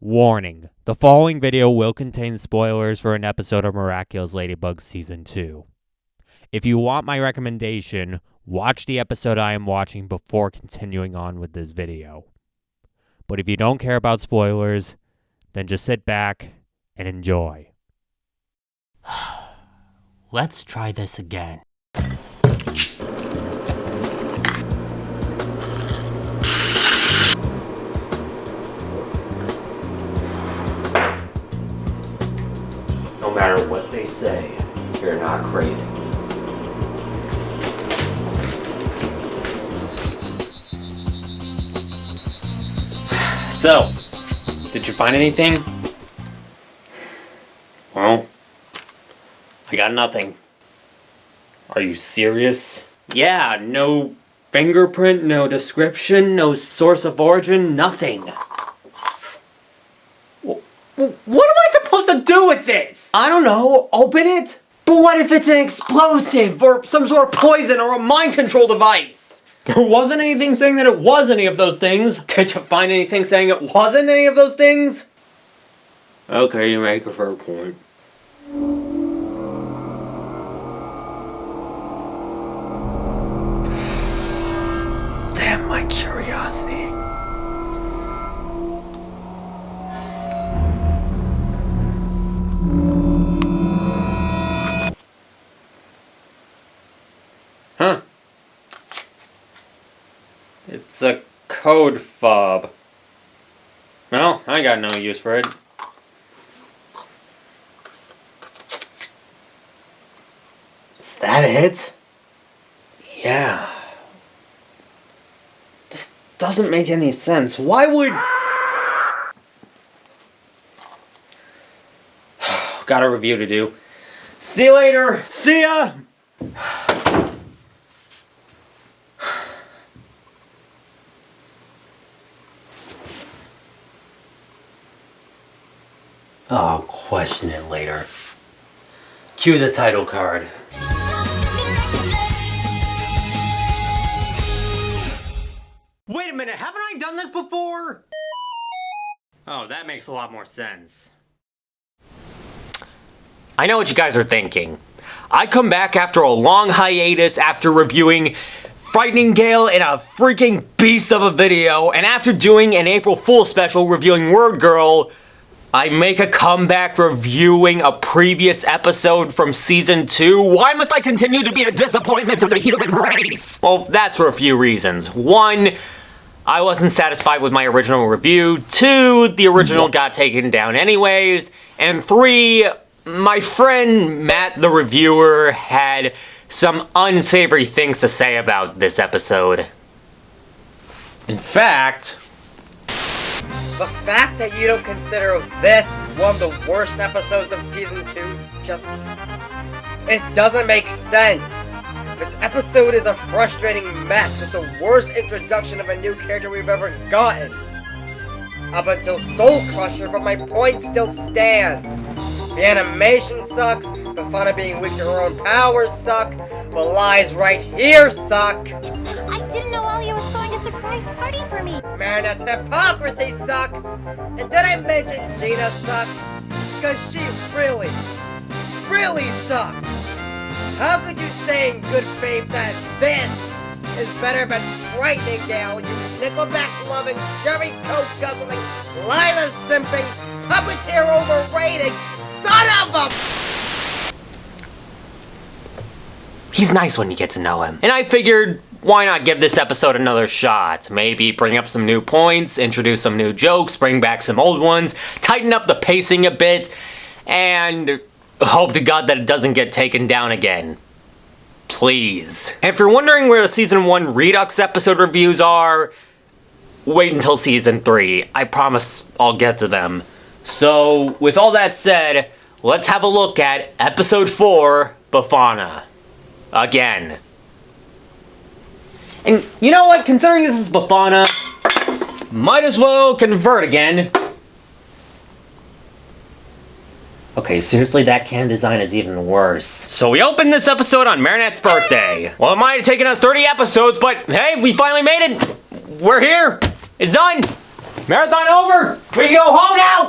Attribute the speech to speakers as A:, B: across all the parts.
A: Warning, the following video will contain spoilers for an episode of Miraculous Ladybug Season 2. If you want my recommendation, watch the episode I am watching before continuing on with this video. But if you don't care about spoilers, then just sit back and enjoy. Let's try this again. No matter what they say, you're not crazy. So, did you find anything? Well, I got nothing. Are you serious? Yeah, no fingerprint, no description, no source of origin, nothing. What am I supposed to do with this? I don't know, open it? But what if it's an explosive, or some sort of poison, or a mind control device? There wasn't anything saying that it was any of those things. Did you find anything saying it wasn't any of those things? Okay, you make a fair point. Damn my curiosity. Huh. It's a code fob. Well, I got no use for it. Is that it? Yeah. This doesn't make any sense. Why would... Got a review to do. See you later! See ya! I'll question it later. Cue the title card. Wait a minute, haven't I done this before? Oh, that makes a lot more sense. I know what you guys are thinking. I come back after a long hiatus after reviewing Frightening Gale in a freaking beast of a video, and after doing an April Fool's special reviewing Word Girl, I make a comeback reviewing a previous episode from Season 2. Why must I continue to be a disappointment to the human race? Well, that's for a few reasons. One, I wasn't satisfied with my original review. Two, the original got taken down anyways. And three, my friend Matt the reviewer had some unsavory things to say about this episode. In fact...
B: The fact that you don't consider this one of the worst episodes of Season 2, just... It doesn't make sense! This episode is a frustrating mess with the worst introduction of a new character we've ever gotten! Up until Soul Crusher, but my point still stands! The animation sucks, Befana being weak to her own powers suck, the lies right here suck!
C: I didn't know Alia was throwing a surprise party for me!
B: Marinette's hypocrisy sucks! And did I mention Gina sucks? Because she really sucks! How could you say in good faith that this is better than Frightening Gale, you Nickelback-loving, cherry coke guzzling, Lila simping, puppeteer overrating, son of a...
A: He's nice when you get to know him. And I figured, why not give this episode another shot? Maybe bring up some new points, introduce some new jokes, bring back some old ones, tighten up the pacing a bit, and hope to God that it doesn't get taken down again. Please. And if you're wondering where the Season 1 Redux episode reviews are, wait until Season 3. I promise I'll get to them. So, with all that said, let's have a look at Episode 4, Befana. Again. And you know what? Considering this is Befana, might as well convert again. Okay, seriously, that can design is even worse. So we opened this episode on Marinette's birthday. Well, it might have taken us 30 episodes, but hey, we finally made it. We're here. It's done. Marathon over. We can go home now.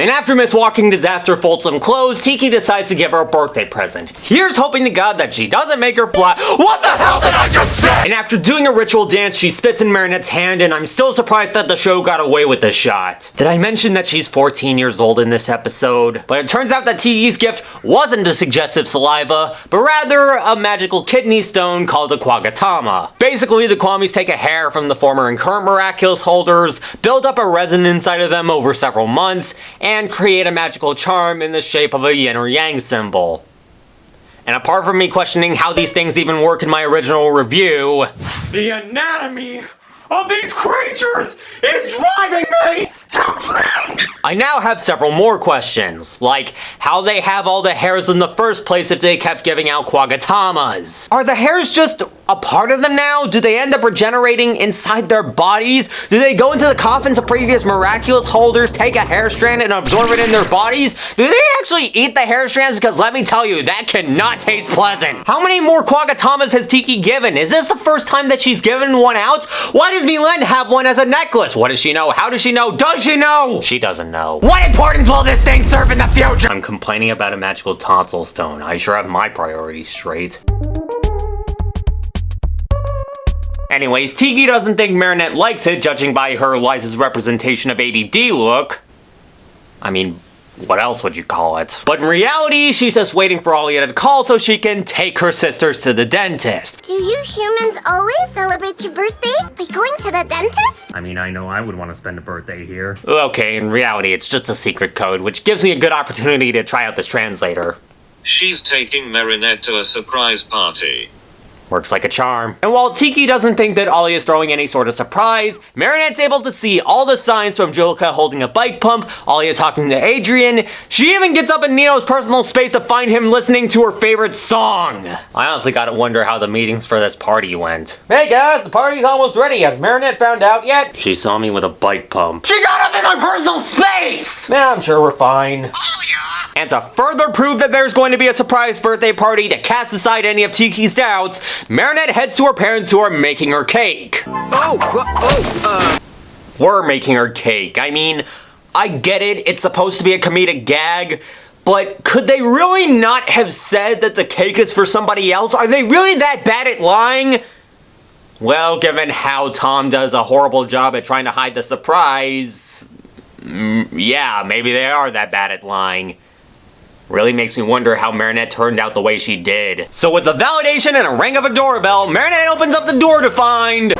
A: And after Miss Walking Disaster folds some clothes, Tiki decides to give her a birthday present. Here's hoping to God that she doesn't make her fly. What the hell did I just say? And after doing a ritual dance, she spits in Marinette's hand, and I'm still surprised that the show got away with this shot. Did I mention that she's 14 years old in this episode? But it turns out that Tiki's gift wasn't a suggestive saliva, but rather a magical kidney stone called a Quagatama. Basically, the Kwamis take a hair from the former and current Miraculous holders, build up a resin inside of them over several months, and create a magical charm in the shape of a yin or yang symbol. And apart from me questioning how these things even work in my original review, the anatomy of these creatures is driving me to drink! I now have several more questions, like how they have all the hairs in the first place if they kept giving out Quagatamas. Are the hairs just a part of them now? Do they end up regenerating inside their bodies? Do they go into the coffins of previous Miraculous holders, take a hair strand and absorb it in their bodies? Do they actually eat the hair strands? Because let me tell you, that cannot taste pleasant. How many more Quagatamas has Tiki given? Is this the first time that she's given one out? Why does Milen have one as a necklace? What does she know? How does she know? Does she know? She doesn't know. What importance will this thing serve in the future? I'm complaining about a magical tonsil stone. I sure have my priorities straight. Anyways, Tiki doesn't think Marinette likes it, judging by her Liza's representation of ADD look. I mean, what else would you call it? But in reality, she's just waiting for Alia to call so she can take her sisters to the dentist.
C: Do you humans always celebrate your birthday by going to the dentist?
A: I mean, I know I would want to spend a birthday here. Okay, in reality, it's just a secret code, which gives me a good opportunity to try out this translator.
D: She's taking Marinette to a surprise party.
A: Works like a charm. And while Tiki doesn't think that Ollie is throwing any sort of surprise, Marinette's able to see all the signs from Julika holding a bike pump, Ollie talking to Adrian. She even gets up in Nino's personal space to find him listening to her favorite song. I honestly gotta wonder how the meetings for this party went. Hey guys, the party's almost ready. Has Marinette found out yet? She saw me with a bike pump. She got up in my personal space! Yeah, I'm sure we're fine. And to further prove that there's going to be a surprise birthday party to cast aside any of Tiki's doubts, Marinette heads to her parents who are making her cake. We're making her cake. I mean, I get it, it's supposed to be a comedic gag, but could they really not have said that the cake is for somebody else? Are they really that bad at lying? Well, given how Tom does a horrible job at trying to hide the surprise, yeah, maybe they are that bad at lying. Really makes me wonder how Marinette turned out the way she did. So with the validation and a ring of a doorbell, Marinette opens up the door to find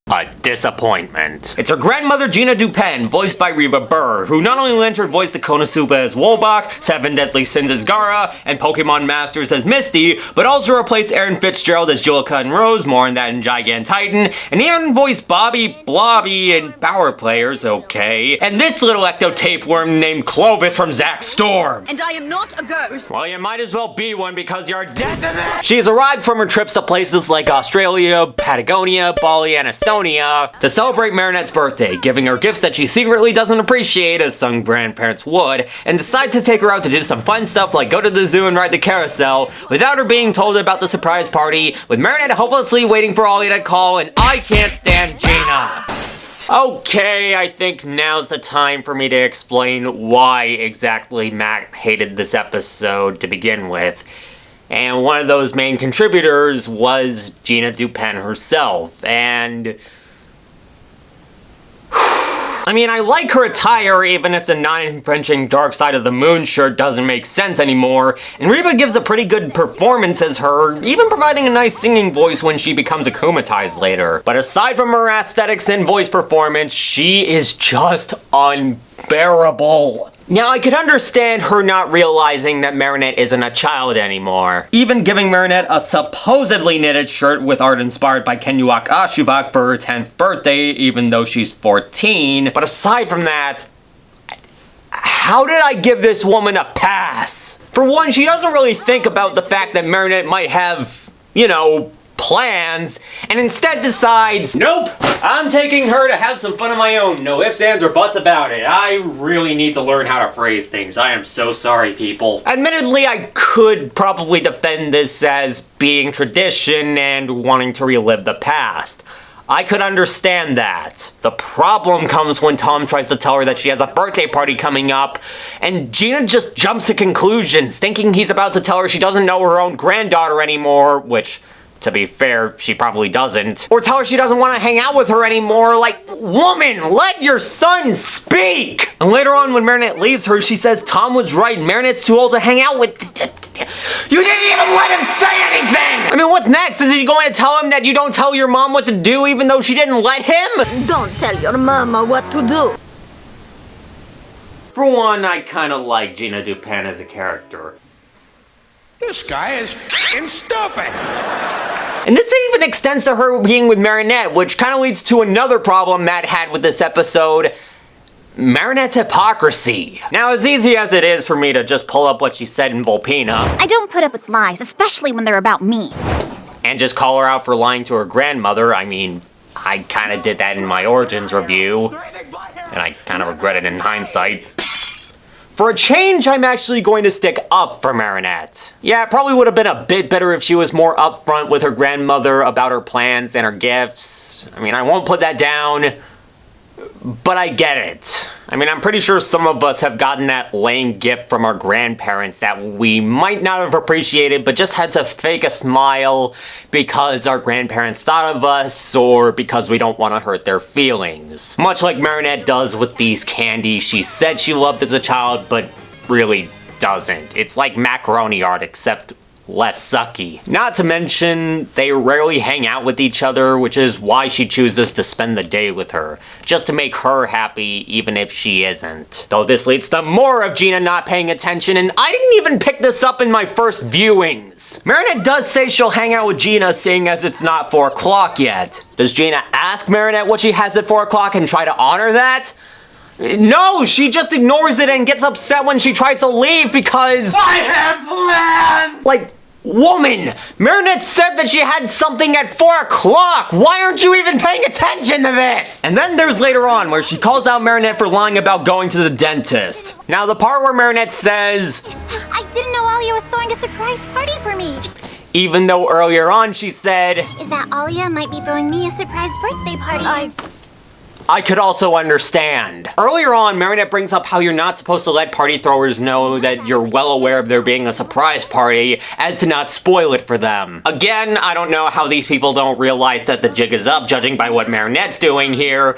A: a disappointment. It's her grandmother Gina Dupin, voiced by Reba Burr, who not only lent her voice to Konosuba as Wolbach, Seven Deadly Sins as Gaara, and Pokemon Masters as Misty, but also replaced Erin Fitzgerald as Julika and Rose, more on that in Gigant Titan, and even voiced Bobby, Blobby, and Power Players, okay. And this little ecto-tapeworm named Clovis from Zack Storm.
E: And I am not a ghost.
A: Well, you might as well be one because you're dead to me. She's arrived from her trips to places like Australia, Patagonia, Bali, and Estonia to celebrate Marinette's birthday, giving her gifts that she secretly doesn't appreciate as some grandparents would, and decides to take her out to do some fun stuff like go to the zoo and ride the carousel without her being told about the surprise party, with Marinette hopelessly waiting for Ollie to call, and I can't stand Gina. Okay, I think now's the time for me to explain why exactly Matt hated this episode to begin with. And one of those main contributors was Gina Dupin herself, and I mean, I like her attire even if the non-infringing Dark Side of the Moon shirt doesn't make sense anymore, and Reba gives a pretty good performance as her, even providing a nice singing voice when she becomes akumatized later. But aside from her aesthetics and voice performance, she is just unbearable. Now, I could understand her not realizing that Marinette isn't a child anymore. Even giving Marinette a supposedly knitted shirt with art inspired by Kenuak Ashuvak for her 10th birthday, even though she's 14. But aside from that, how did I give this woman a pass? For one, she doesn't really think about the fact that Marinette might have, you know, plans, and instead decides, nope, I'm taking her to have some fun of my own. No ifs, ands, or buts about it. I really need to learn how to phrase things. I am so sorry, people. Admittedly, I could probably defend this as being tradition and wanting to relive the past. I could understand that. The problem comes when Tom tries to tell her that she has a birthday party coming up, and Gina just jumps to conclusions, thinking he's about to tell her she doesn't know her own granddaughter anymore, which, to be fair, she probably doesn't. Or tell her she doesn't want to hang out with her anymore. Like, woman, let your son speak! And later on, when Marinette leaves her, she says Tom was right. Marinette's too old to hang out with. You didn't even let him say anything! I mean, what's next? Is he going to tell him that you don't tell your mom what to do even though she didn't let him?
E: Don't tell your mama what to do.
A: For one, I kind of like Gina Dupin as a character.
F: This guy is f***ing stupid!
A: And this even extends to her being with Marinette, which kind of leads to another problem Matt had with this episode. Marinette's hypocrisy. Now, as easy as it is for me to just pull up what she said in Volpina,
C: I don't put up with lies, especially when they're about me.
A: and just call her out for lying to her grandmother, I mean, I kind of did that in my Origins review, and I kind of regret it in hindsight. For a change, I'm actually going to stick up for Marinette. Yeah, it probably would have been a bit better if she was more upfront with her grandmother about her plans and her gifts. I mean, I won't put that down, but I get it. I mean, I'm pretty sure some of us have gotten that lame gift from our grandparents that we might not have appreciated, but just had to fake a smile because our grandparents thought of us, or because we don't want to hurt their feelings. Much like Marinette does with these candies she said she loved as a child, but really doesn't. It's like macaroni art, except less sucky. Not to mention, they rarely hang out with each other, which is why she chooses to spend the day with her, just to make her happy even if she isn't. Though this leads to more of Gina not paying attention, and I didn't even pick this up in my first viewings. Marinette does say she'll hang out with Gina, seeing as it's not 4 o'clock yet. Does Gina ask Marinette what she has at 4 o'clock and try to honor that? No, she just ignores it and gets upset when she tries to leave because I have plans! Like, woman, Marinette said that she had something at 4 o'clock! Why aren't you even paying attention to this? And then there's later on where she calls out Marinette for lying about going to the dentist. Now, the part where Marinette says,
C: I didn't know Alia was throwing a surprise party for me.
A: even though earlier on she said,
C: Is that Alia might be throwing me a surprise birthday party?
A: I could also understand. Earlier on, Marinette brings up how you're not supposed to let party throwers know that you're well aware of there being a surprise party, as to not spoil it for them. Again, I don't know how these people don't realize that the jig is up, judging by what Marinette's doing here,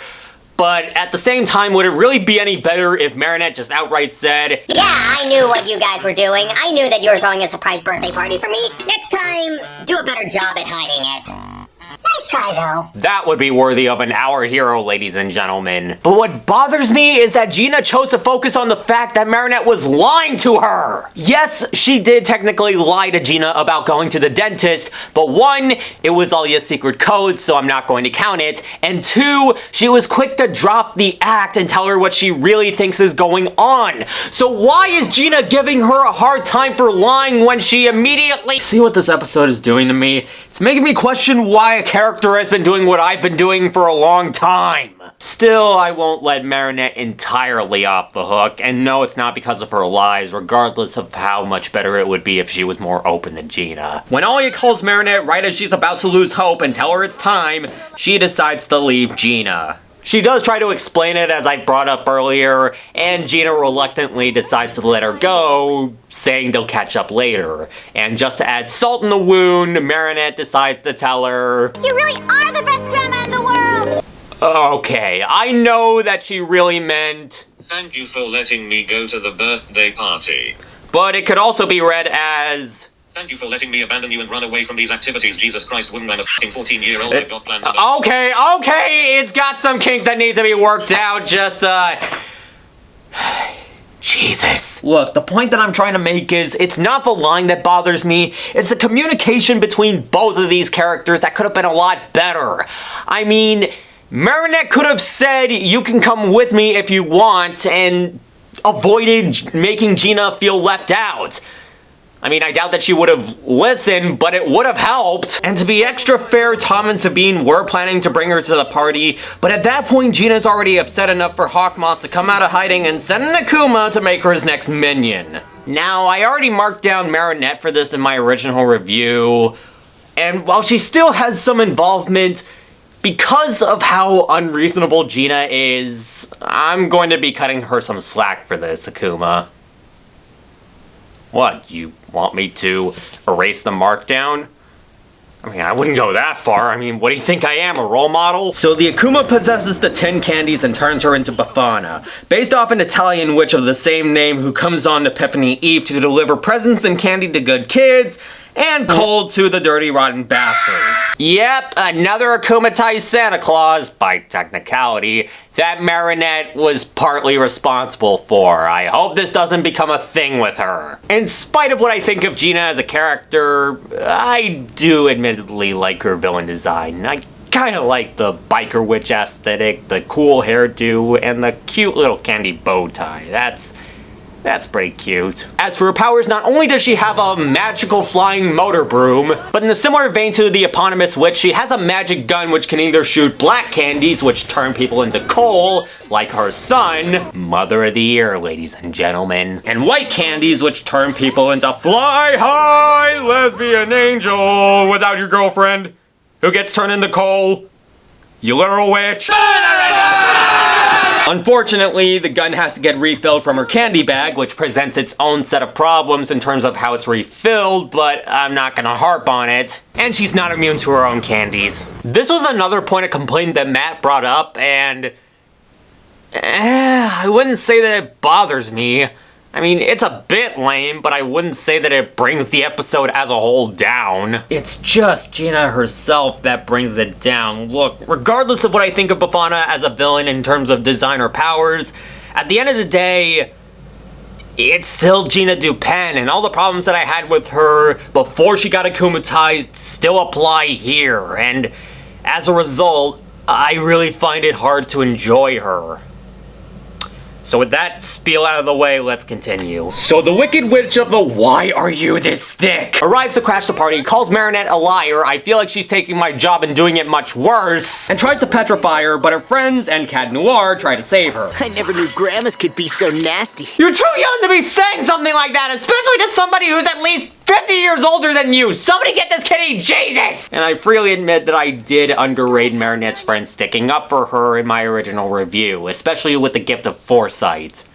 A: but at the same time, would it really be any better if Marinette just outright said,
G: Yeah, I knew what you guys were doing. I knew that you were throwing a surprise birthday party for me. Next time, do a better job at hiding it. Nice try, though.
A: that would be worthy of an Our Hero, ladies and gentlemen. But what bothers me is that Gina chose to focus on the fact that Marinette was lying to her. Yes, she did technically lie to Gina about going to the dentist, but one, it was Alia's secret code, so I'm not going to count it, and two, she was quick to drop the act and tell her what she really thinks is going on. So why is Gina giving her a hard time for lying when she immediately— See what this episode is doing to me? It's making me question why a character has been doing what I've been doing for a long time. Still, I won't let Marinette entirely off the hook, and no, it's not because of her lies, regardless of how much better it would be if she was more open to Gina. When Alia calls Marinette right as she's about to lose hope and tell her it's time, she decides to leave Gina. She does try to explain it, as I brought up earlier, and Gina reluctantly decides to let her go, saying they'll catch up later. And just to add salt in the wound, Marinette decides to tell her,
C: You really are the best grandma in the world!
A: okay, I know that she really meant,
D: Thank you for letting me go to the birthday party.
A: but it could also be read as,
D: Thank you for letting me abandon you and run away from these activities. Jesus Christ, woman, I'm a f***ing 14-year-old. I've got plans about—
A: Okay, it's got some kinks that need to be worked out, just, Jesus. Look, the point that I'm trying to make is, it's not the line that bothers me, it's the communication between both of these characters that could have been a lot better. I mean, Marinette could have said, you can come with me if you want, and avoided making Gina feel left out. I mean, I doubt that she would have listened, but it would have helped. And to be extra fair, Tom and Sabine were planning to bring her to the party, but at that point, Gina's already upset enough for Hawkmoth to come out of hiding and send Nakuma to make her his next minion. Now, I already marked down Marinette for this in my original review, and while she still has some involvement, because of how unreasonable Gina is, I'm going to be cutting her some slack for this, Akuma. What, you want me to erase the markdown? I mean, I wouldn't go that far. I mean, what do you think I am, a role model? So the Akuma possesses the 10 candies and turns her into Befana, based off an Italian witch of the same name who comes on Epiphany Eve to deliver presents and candy to good kids, and coal to the dirty, rotten bastards. Yep, another Akumatized Santa Claus, by technicality, that Marinette was partly responsible for. I hope this doesn't become a thing with her. In spite of what I think of Gina as a character, I do admittedly like her villain design. I kinda like the biker witch aesthetic, the cool hairdo, and the cute little candy bow tie. That's pretty cute. As for her powers, not only does she have a magical flying motor broom, but in a similar vein to the eponymous witch, she has a magic gun which can either shoot black candies, which turn people into coal, like her son, Mother of the Year, ladies and gentlemen, and white candies, which turn people into fly high lesbian angel without your girlfriend, who gets turned into coal. You literal witch. Unfortunately, the gun has to get refilled from her candy bag, which presents its own set of problems in terms of how it's refilled, but I'm not gonna harp on it. And she's not immune to her own candies. This was another point of complaint that Matt brought up, and I wouldn't say that it bothers me. I mean, it's a bit lame, but I wouldn't say that it brings the episode as a whole down. It's just Gina herself that brings it down. Look, regardless of what I think of Befana as a villain in terms of design or powers, at the end of the day, it's still Gina Dupin, and all the problems that I had with her before she got akumatized still apply here, and as a result, I really find it hard to enjoy her. So with that spiel out of the way, let's continue. So the Wicked Witch of the Why Are You This Thick arrives to crash the party, calls Marinette a liar, I feel like she's taking my job and doing it much worse, and tries to petrify her, but her friends and Cat Noir try to save her.
H: I never knew grandmas could be so nasty.
A: You're too young to be saying something like that, especially to somebody who's at least 50 years older than you! Somebody get this kitty, Jesus! And I freely admit that I did underrate Marinette's friends sticking up for her in my original review, especially with the gift of foresight.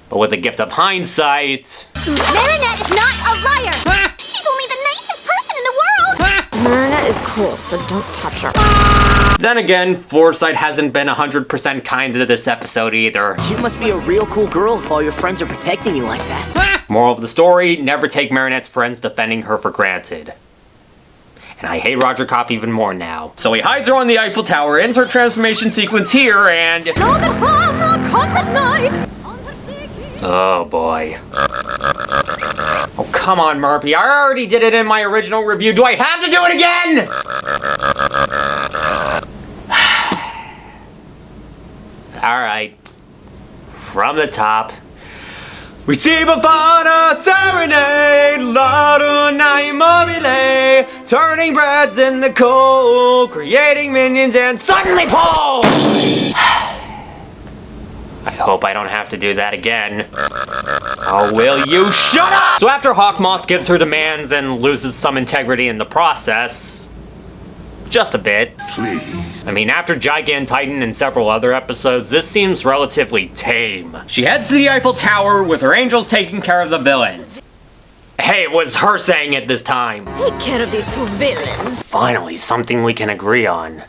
A: But with the gift of hindsight...
C: Marinette is not a liar! She's only the nicest person in the world!
E: Marinette is cool, so don't touch her.
A: Then again, foresight hasn't been 100% kind to this episode either.
H: You must be a real cool girl if all your friends are protecting you like that.
A: Moral of the story, never take Marinette's friends defending her for granted. And I hate Roger Kopp even more now. So he hides her on the Eiffel Tower, ends her transformation sequence here, and... Oh boy. Oh, come on, Murphy. I already did it in my original review. Do I have to do it again? Alright. From the top. We see Befana serenade, Laduna immobile, turning breads in the coal, creating minions and suddenly pull! I hope I don't have to do that again. Oh, will you shut up? So after Hawkmoth gives her demands and loses some integrity in the process, just a bit. Please. I mean, after Gigant Titan and several other episodes, this seems relatively tame. She heads to the Eiffel Tower with her angels taking care of the villains. Hey, it was her saying it this time.
E: Take care of these two villains.
A: Finally, something we can agree on.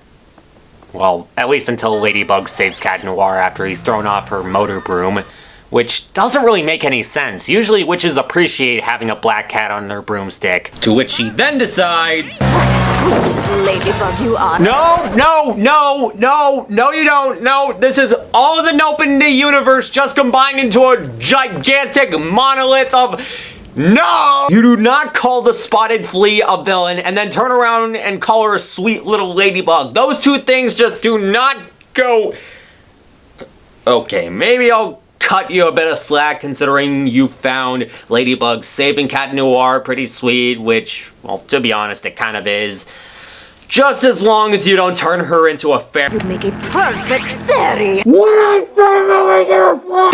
A: Well, at least until Ladybug saves Cat Noir after he's thrown off her motor broom, which doesn't really make any sense. Usually witches appreciate having a black cat on their broomstick. To which she then decides...
E: What a sweet Ladybug you are.
A: No, you don't. No, this is all of the nope in the universe just combined into a gigantic monolith of... No! You do not call the spotted flea a villain and then turn around and call her a sweet little ladybug. Those two things just do not go... Okay, maybe I'll cut you a bit of slack considering you found Ladybug saving Cat Noir pretty sweet, which, well, to be honest, it kind of is. Just as long as you don't turn her into a fairy.
E: You'd make a perfect fairy.
A: Then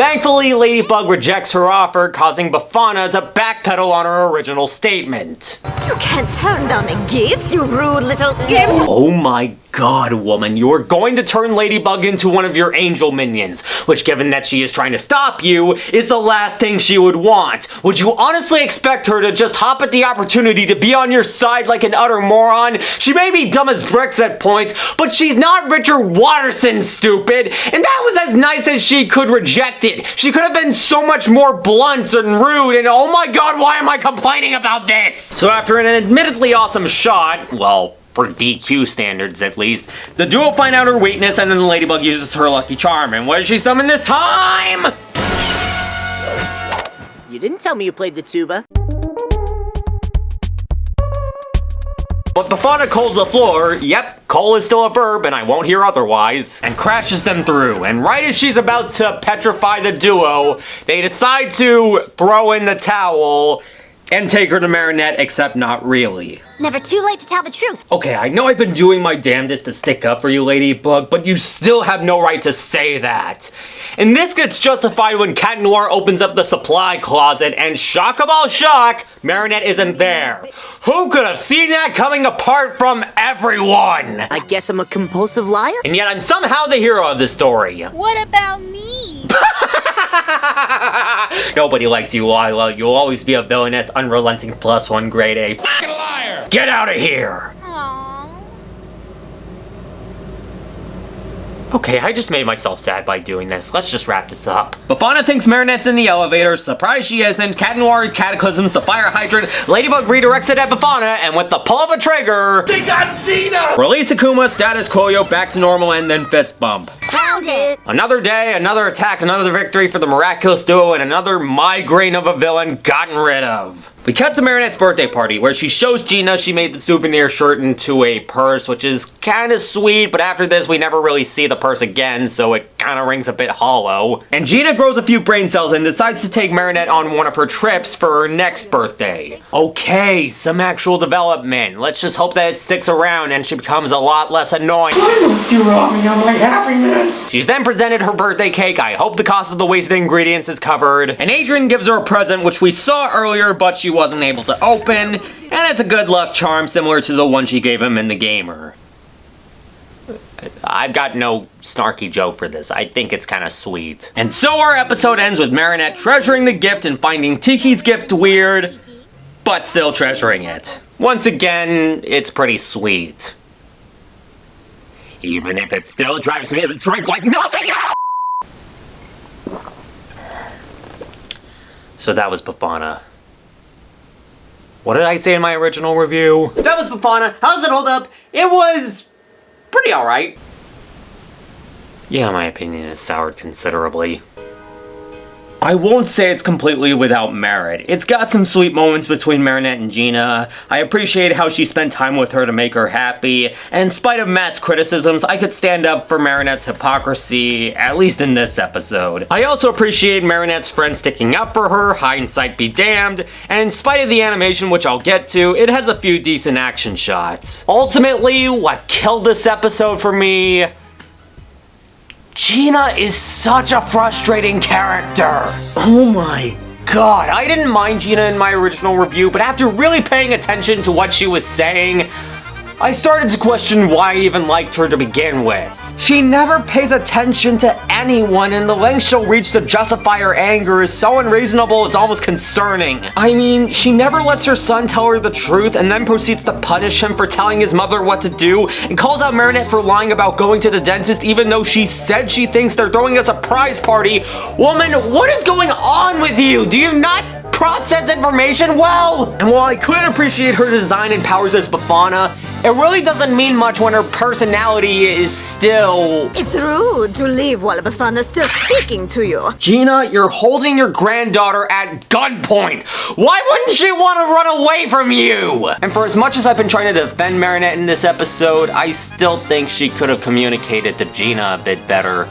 A: Thankfully, Ladybug rejects her offer, causing Befana to backpedal on her original statement.
E: You can't turn down a gift, you rude little imp!
A: Oh my god, woman, you're going to turn Ladybug into one of your angel minions, which, given that she is trying to stop you, is the last thing she would want. Would you honestly expect her to just hop at the opportunity to be on your side like an utter moron? She may be dumb as bricks at points, but she's not Richard Watterson, stupid, and that was as nice as she could reject it. She could have been so much more blunt and rude, and oh my god, why am I complaining about this? So after an admittedly awesome shot, well, for DQ standards at least, the duo find out her weakness, and then Ladybug uses her lucky charm. And what does she summon this time?
H: You didn't tell me you played the tuba.
A: But Befana coals the floor, yep, coal is still a verb and I won't hear otherwise, and crashes them through. And right as she's about to petrify the duo, they decide to throw in the towel and take her to Marinette, except not really.
C: Never too late to tell the truth.
A: Okay, I know I've been doing my damnedest to stick up for you, Ladybug, but you still have no right to say that. And this gets justified when Cat Noir opens up the supply closet and, shock of all shock, Marinette isn't there. Who could have seen that coming apart from everyone?
H: I guess I'm a compulsive liar?
A: And yet I'm somehow the hero of this story.
C: What about me?
A: Nobody likes you, Lila. You'll always be a villainous, unrelenting +1 grade A.
F: Fucking liar!
A: Get out of here!
C: Aww.
A: Okay, I just made myself sad by doing this. Let's just wrap this up. Befana thinks Marinette's in the elevator. Surprised she isn't. Cat Noir cataclysms the fire hydrant. Ladybug redirects it at Befana, and with the pull of a trigger,
F: They got Gina!
A: release Akuma, status quo, back to normal, and then fist bump.
C: Pound it.
A: Another day, another attack, another victory for the Miraculous duo, and another migraine of a villain gotten rid of. We cut to Marinette's birthday party, where she shows Gina she made the souvenir shirt into a purse, which is kinda sweet, but after this we never really see the purse again, so it kinda rings a bit hollow. And Gina grows a few brain cells and decides to take Marinette on one of her trips for her next birthday. Okay, some actual development. Let's just hope that it sticks around and she becomes a lot less annoying. She's then presented her birthday cake. I hope the cost of the wasted ingredients is covered. And Adrian gives her a present, which we saw earlier, but she wasn't able to open. And it's a good luck charm similar to the one she gave him in the gamer. I've got no snarky joke for this. I think it's kind of sweet. And so our episode ends with Marinette treasuring the gift and finding Tiki's gift weird, but still treasuring it. Once again, it's pretty sweet. Even if it still drives me to drink like nothing else! So that was Befana. What did I say in my original review? That was Befana. How does it hold up? It was pretty alright. Yeah, my opinion is soured considerably. I won't say it's completely without merit. It's got some sweet moments between Marinette and Gina. I appreciate how she spent time with her to make her happy, and in spite of Matt's criticisms, I could stand up for Marinette's hypocrisy, at least in this episode. I also appreciate Marinette's friend sticking up for her, hindsight be damned, and in spite of the animation, which I'll get to, it has a few decent action shots. Ultimately, what killed this episode for me, Gina is such a frustrating character. Oh my god, I didn't mind Gina in my original review, but after really paying attention to what she was saying, I started to question why I even liked her to begin with. She never pays attention to anyone, and the length she'll reach to justify her anger is so unreasonable it's almost concerning. I mean, she never lets her son tell her the truth and then proceeds to punish him for telling his mother what to do, and calls out Marinette for lying about going to the dentist even though she said she thinks they're throwing a surprise party. Woman, what is going on with you? Do you not process information well? And while I could appreciate her design and powers as Befana, it really doesn't mean much when her personality is still...
E: It's rude to leave while Befana's still speaking to you.
A: Gina, you're holding your granddaughter at gunpoint. Why wouldn't she want to run away from you? And for as much as I've been trying to defend Marinette in this episode, I still think she could have communicated to Gina a bit better.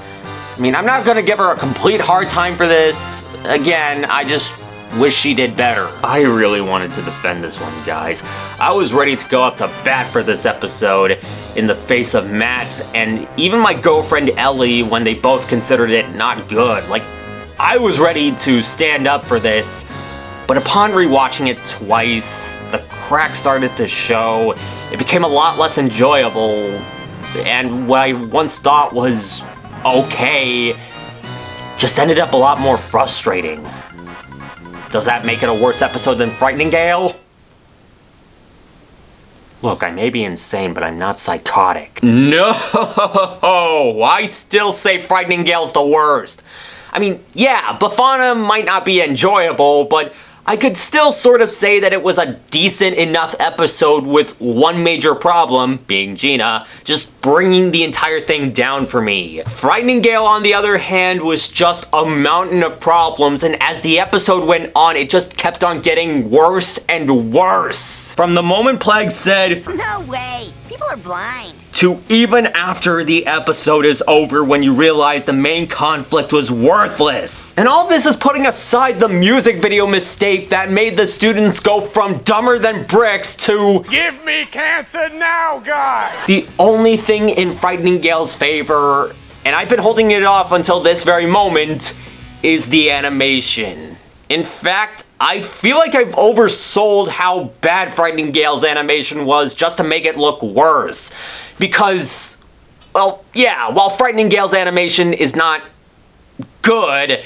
A: I mean, I'm not gonna give her a complete hard time for this. Again, I just wish she did better. I really wanted to defend this one, guys. I was ready to go up to bat for this episode in the face of Matt and even my girlfriend Ellie when they both considered it not good. Like, I was ready to stand up for this, but upon rewatching it twice, the cracks started to show. It became a lot less enjoyable, and what I once thought was okay just ended up a lot more frustrating. Does that make it a worse episode than Frightening Gale? Look, I may be insane, but I'm not psychotic. No! I still say Frightening Gale's the worst. I mean, yeah, Befana might not be enjoyable, but I could still sort of say that it was a decent enough episode with one major problem, being Gina, just bringing the entire thing down for me. Frightening Gale, on the other hand, was just a mountain of problems, and as the episode went on, it just kept on getting worse and worse. From the moment Plague said,
I: "No way, people are blind,"
A: to even after the episode is over when you realize the main conflict was worthless. And all this is putting aside the music video mistake that made the students go from dumber than bricks to
F: Give me cancer now, God!
A: the only thing in Frightening Gale's favor, and I've been holding it off until this very moment, is the animation. In fact, I feel like I've oversold how bad Frightening Gale's animation was just to make it look worse. Because, well, yeah, while Frightening Gale's animation is not good,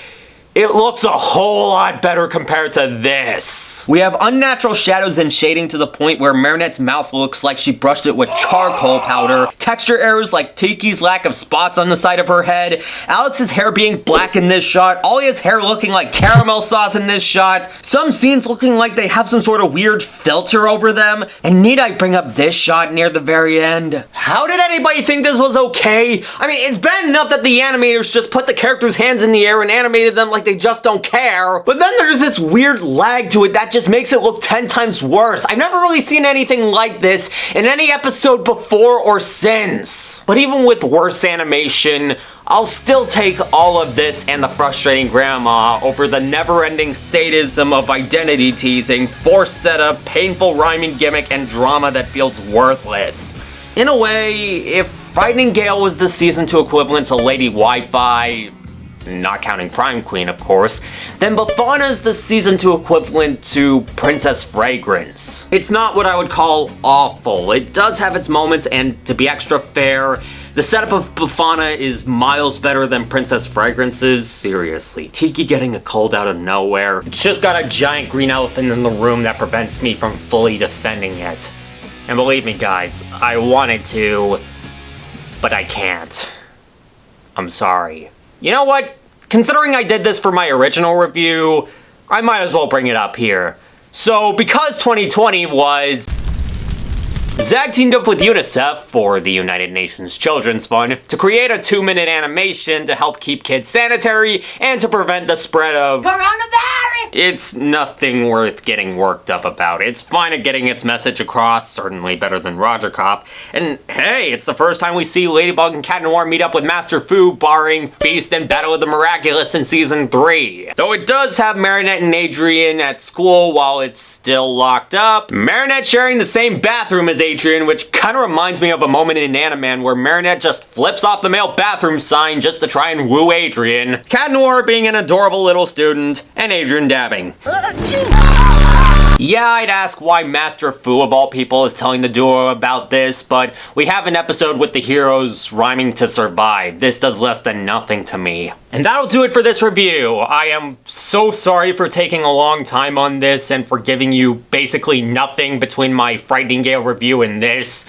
A: it looks a whole lot better compared to this. We have unnatural shadows and shading to the point where Marinette's mouth looks like she brushed it with charcoal powder, texture errors like Tiki's lack of spots on the side of her head, Alex's hair being black in this shot, Olia's hair looking like caramel sauce in this shot, some scenes looking like they have some sort of weird filter over them, and need I bring up this shot near the very end? How did anybody think this was okay? I mean, it's bad enough that the animators just put the characters' hands in the air and animated them like they just don't care, but then there's this weird lag to it that just makes it look 10 times worse. I've never really seen anything like this in any episode before or since. But even with worse animation, I'll still take all of this and the frustrating grandma over the never-ending sadism of identity teasing, forced setup, painful rhyming gimmick, and drama that feels worthless. In a way, if Frightening Gale was the Season 2 equivalent to Lady Wi-Fi, not counting Prime Queen, of course, then Befana's the Season 2 equivalent to Princess Fragrance. It's not what I would call awful. It does have its moments, and to be extra fair, the setup of Befana is miles better than Princess Fragrance's. Seriously, Tiki getting a cold out of nowhere. It's just got a giant green elephant in the room that prevents me from fully defending it. And believe me guys, I wanted to, but I can't. I'm sorry. You know what? Considering I did this for my original review, I might as well bring it up here. So, because 2020 was... Zag teamed up with UNICEF, for the United Nations Children's Fund, to create a 2-minute animation to help keep kids sanitary and to prevent the spread of... coronavirus! It's nothing worth getting worked up about. It's fine at getting its message across, certainly better than Roger Cop. And hey, it's the first time we see Ladybug and Cat Noir meet up with Master Fu, barring Feast and Battle of the Miraculous in Season 3. Though it does have Marinette and Adrian at school while it's still locked up. Marinette sharing the same bathroom as Adrian, which kinda reminds me of a moment in Animan where Marinette just flips off the male bathroom sign just to try and woo Adrian. Cat Noir being an adorable little student, and Adrian dabbing. Yeah, I'd ask why Master Fu, of all people, is telling the duo about this, but we have an episode with the heroes rhyming to survive. This does less than nothing to me. And that'll do it for this review. I am so sorry for taking a long time on this and for giving you basically nothing between my Frightening Gale review and this,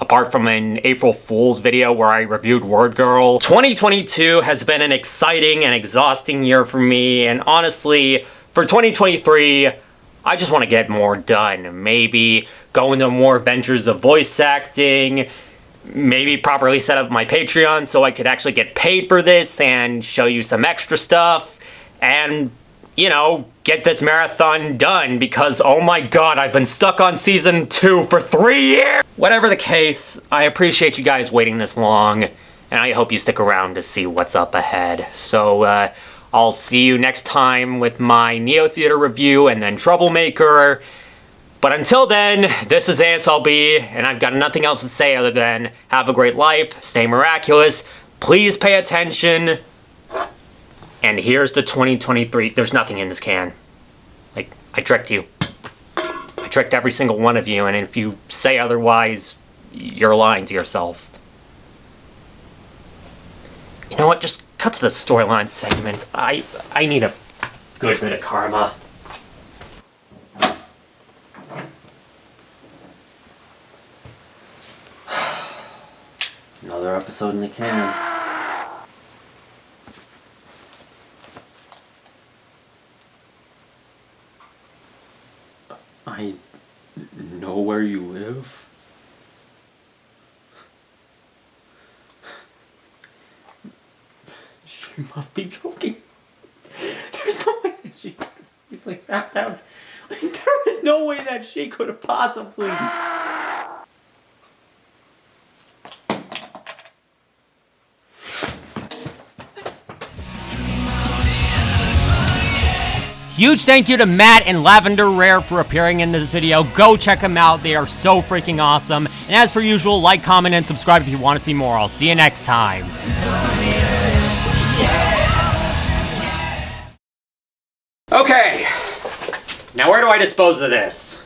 A: apart from an April Fool's video where I reviewed Word Girl. 2022 has been an exciting and exhausting year for me, and honestly, for 2023, I just want to get more done. Maybe go into more ventures of voice acting, maybe properly set up my Patreon so I could actually get paid for this and show you some extra stuff, and, you know, get this marathon done because, oh my god, I've been stuck on Season 2 for 3 years! Whatever the case, I appreciate you guys waiting this long, and I hope you stick around to see what's up ahead. So, I'll see you next time with my Neo Theater review and then Troublemaker. But until then, this is ASLB, and I've got nothing else to say other than have a great life, stay miraculous, please pay attention, And here's the 2023. There's nothing in this can. Like, I tricked you. I tricked every single one of you, and if you say otherwise, you're lying to yourself. You know what? Just cut to the storyline segment. I need a good bit of karma. Another episode in the can. I know where you live. She must be joking. There's no way that she... He's like wrapped out. Like, there is no way that she could have possibly... Huge thank you to Matt and LavenderRare for appearing in this video. Go check them out. They are so freaking awesome. And as per usual, like, comment, and subscribe if you want to see more. I'll see you next time. Okay. Now where do I dispose of this?